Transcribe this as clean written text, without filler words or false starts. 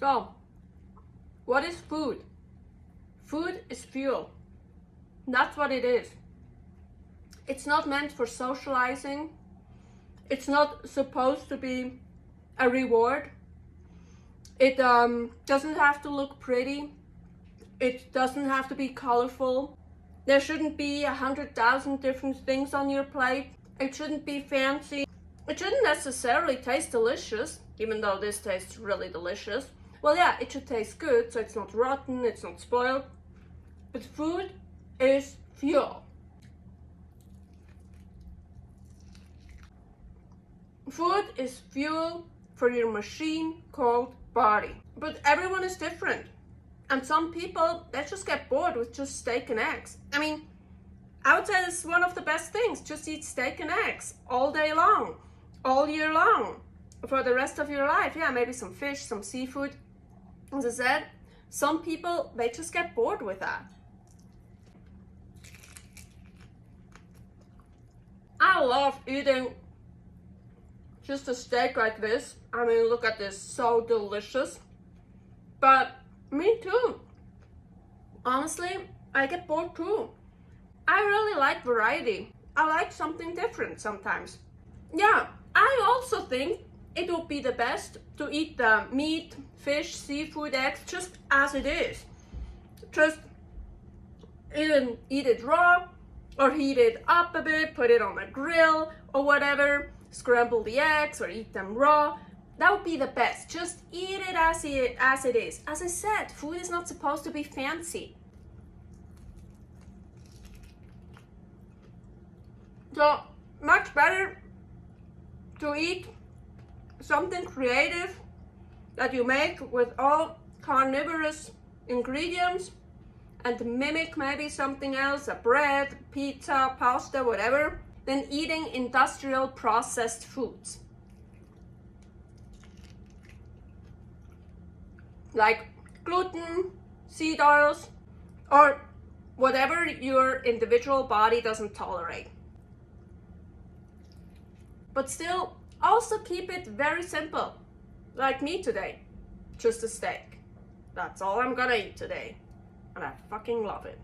So, what is food? Food is fuel. That's what it is. It's not meant for socializing. It's not supposed to be a reward. It doesn't have to look pretty. It doesn't have to be colorful. There shouldn't be 100,000 different things on your plate. It shouldn't be fancy. It shouldn't necessarily taste delicious, even though this tastes really delicious. Well, yeah, it should taste good, so it's not rotten, it's not spoiled. But food is fuel. Food is fuel for your machine called body. But everyone is different. And some people, they just get bored with just steak and eggs. I mean, I would say this is one of the best things. Just eat steak and eggs all day long, all year long, for the rest of your life. Yeah, maybe some fish, some seafood. As I said, some people, they just get bored with that. I love eating just a steak like this. I mean, look at this, so delicious. But me too. Honestly, I get bored too. I really like variety. I like something different sometimes. Yeah, I also think it would be the best to eat the meat, fish, seafood, eggs just as it is. Just eat it raw or heat it up a bit, put it on a grill or whatever, scramble the eggs or eat them raw. That would be the best. Just eat it as it is. As I said, food is not supposed to be fancy. So much better to eat something creative that you make with all carnivorous ingredients and mimic maybe something else, a bread, pizza, pasta, whatever, than eating industrial processed foods. Like gluten, seed oils, or whatever your individual body doesn't tolerate. But still, also keep it very simple, like me today. Just a steak. That's all I'm gonna eat today. And I fucking love it.